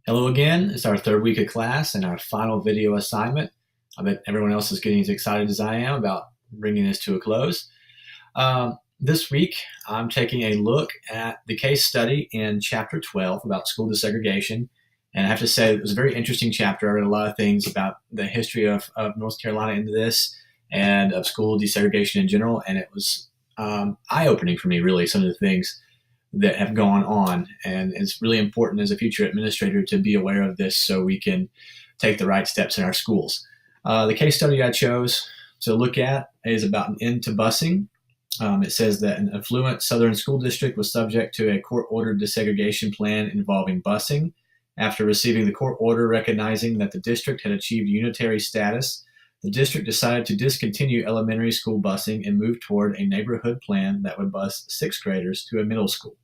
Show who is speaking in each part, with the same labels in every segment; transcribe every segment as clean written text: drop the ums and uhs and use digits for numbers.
Speaker 1: Hello again. It's our third week of class and our final video assignment. I bet everyone else is getting as excited as I am about bringing this to a close. This week, I'm taking a look at the case study in Chapter 12 about school desegregation. And I have to say, it was a very interesting chapter. I read a lot of things about the history of North Carolina into this and of school desegregation in general. And it was eye-opening for me, really, some of the things that have gone on. And it's really important as a future administrator to be aware of this so we can take the right steps in our schools. The case study I chose to look at is about an end to busing. It says that an affluent southern school district was subject to a court-ordered desegregation plan involving busing. After receiving the court order recognizing that the district had achieved unitary status, the district decided to discontinue elementary school busing and move toward a neighborhood plan that would bus sixth graders to a middle school.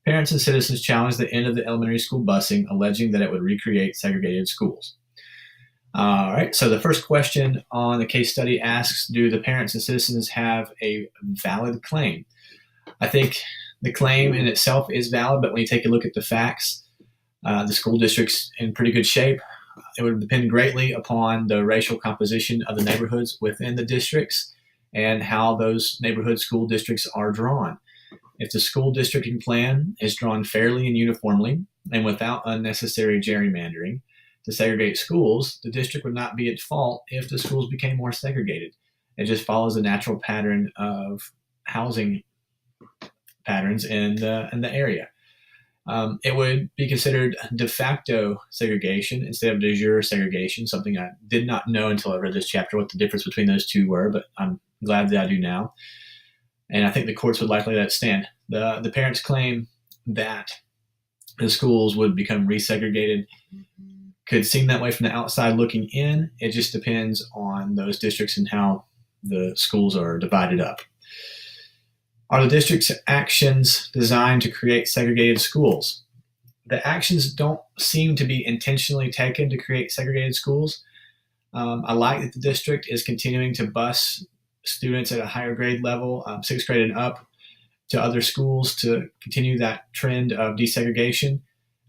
Speaker 1: Parents and citizens challenged the end of the elementary school busing, alleging that it would recreate segregated schools. All right, so the first question on the case study asks, do the parents and citizens have a valid claim? I think the claim in itself is valid, but when you take a look at the facts, the school district's in pretty good shape. It would depend greatly upon the racial composition of the neighborhoods within the districts and how those neighborhood school districts are drawn. If the school districting plan is drawn fairly and uniformly and without unnecessary gerrymandering to segregate schools, the district would not be at fault if the schools became more segregated. It just follows the natural pattern of housing patterns in the area. It would be considered de facto segregation instead of de jure segregation, something I did not know until I read this chapter what the difference between those two were, but I'm glad that I do now. And I think the courts would likely let it stand. The parents claim that the schools would become resegregated. Could seem that way from the outside looking in. It just depends on those districts and how the schools are divided up. Are the district's actions designed to create segregated schools? The actions don't seem to be intentionally taken to create segregated schools. I like that the district is continuing to bus students at a higher grade level, sixth grade and up, to other schools to continue that trend of desegregation.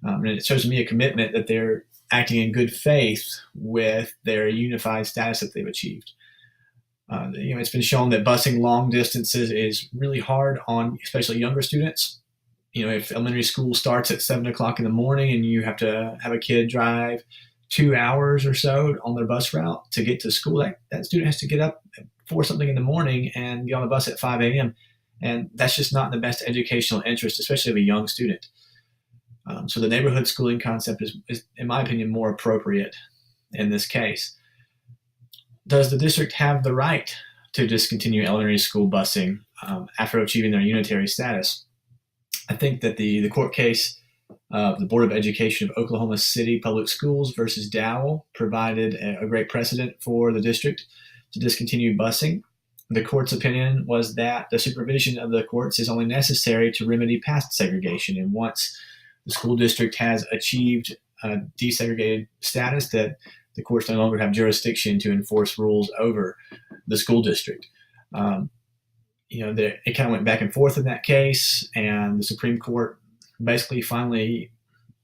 Speaker 1: And it shows me a commitment that they're acting in good faith with their unified status that they've achieved. It's been shown that busing long distances is really hard on especially younger students. If elementary school starts at 7 o'clock in the morning and you have to have a kid drive 2 hours or so on their bus route to get to school, that student has to get up at 4 something in the morning and get on the bus at 5 a.m. And that's just not in the best educational interest, especially of a young student. So the neighborhood schooling concept is, in my opinion, more appropriate in this case. Does the district have the right to discontinue elementary school busing after achieving their unitary status? I think that the court case of the Board of Education of Oklahoma City Public Schools versus Dowell provided a great precedent for the district to discontinue busing. The court's opinion was that the supervision of the courts is only necessary to remedy past segregation. And once the school district has achieved a desegregated status, that the courts no longer have jurisdiction to enforce rules over the school district. It kind of went back and forth in that case, and the Supreme Court basically finally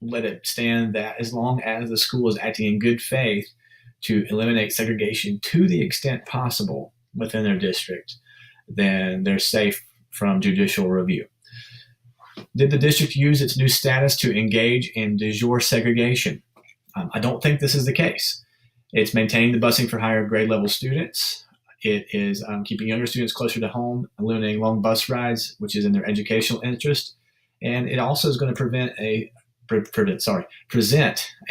Speaker 1: let it stand that as long as the school is acting in good faith to eliminate segregation to the extent possible within their district, then they're safe from judicial review. Did the district use its new status to engage in de jure segregation? I don't think this is the case. It's maintaining the busing for higher grade level students. It is keeping younger students closer to home, eliminating long bus rides, which is in their educational interest. And it also is going to present a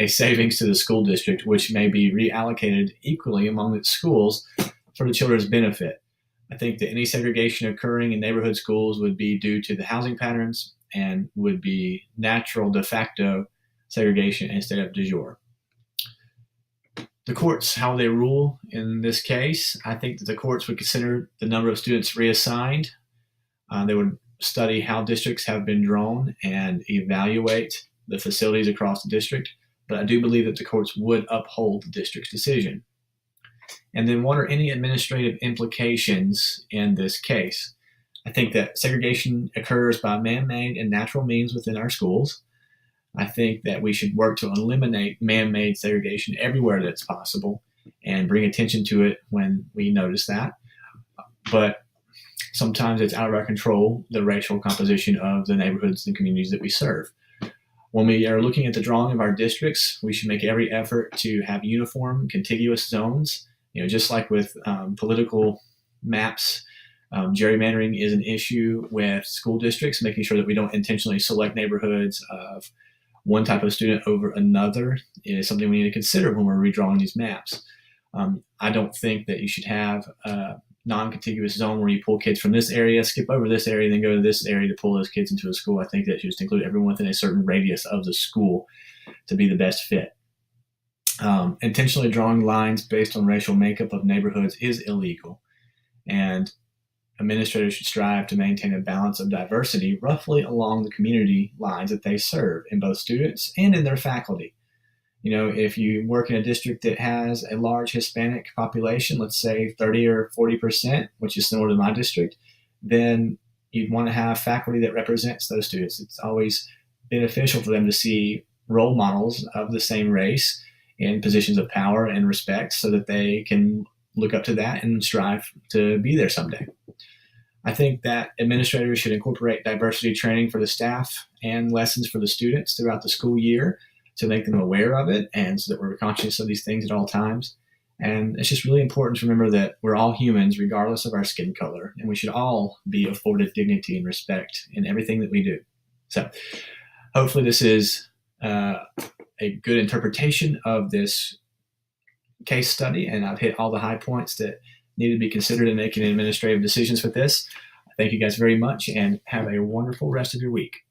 Speaker 1: savings to the school district, which may be reallocated equally among its schools for the children's benefit. I think that any segregation occurring in neighborhood schools would be due to the housing patterns and would be natural de facto segregation instead of de jure. The courts, how they rule in this case, I think that the courts would consider the number of students reassigned. They would study how districts have been drawn and evaluate the facilities across the district. But I do believe that the courts would uphold the district's decision. And then what are any administrative implications in this case? I think that segregation occurs by man-made and natural means within our schools. I think that we should work to eliminate man-made segregation everywhere that's possible and bring attention to it when we notice that. But sometimes it's out of our control, the racial composition of the neighborhoods and communities that we serve. When we are looking at the drawing of our districts, we should make every effort to have uniform, contiguous zones. Just like with political maps, gerrymandering is an issue with school districts, making sure that we don't intentionally select neighborhoods of one type of student over another is something we need to consider when we're redrawing these maps. I don't think that you should have a non-contiguous zone where you pull kids from this area, skip over this area, then go to this area to pull those kids into a school. I think that you just include everyone within a certain radius of the school to be the best fit. Intentionally drawing lines based on racial makeup of neighborhoods is illegal, and administrators should strive to maintain a balance of diversity roughly along the community lines that they serve in both students and in their faculty. If you work in a district that has a large Hispanic population, let's say 30 or 40%, which is similar to my district, then you'd want to have faculty that represents those students. It's always beneficial for them to see role models of the same race in positions of power and respect so that they can look up to that and strive to be there someday. I think that administrators should incorporate diversity training for the staff and lessons for the students throughout the school year to make them aware of it and so that we're conscious of these things at all times. And it's just really important to remember that we're all humans regardless of our skin color, and we should all be afforded dignity and respect in everything that we do. So hopefully this is a good interpretation of this case study, and I've hit all the high points that need to be considered in making administrative decisions with this. Thank you guys very much, and have a wonderful rest of your week.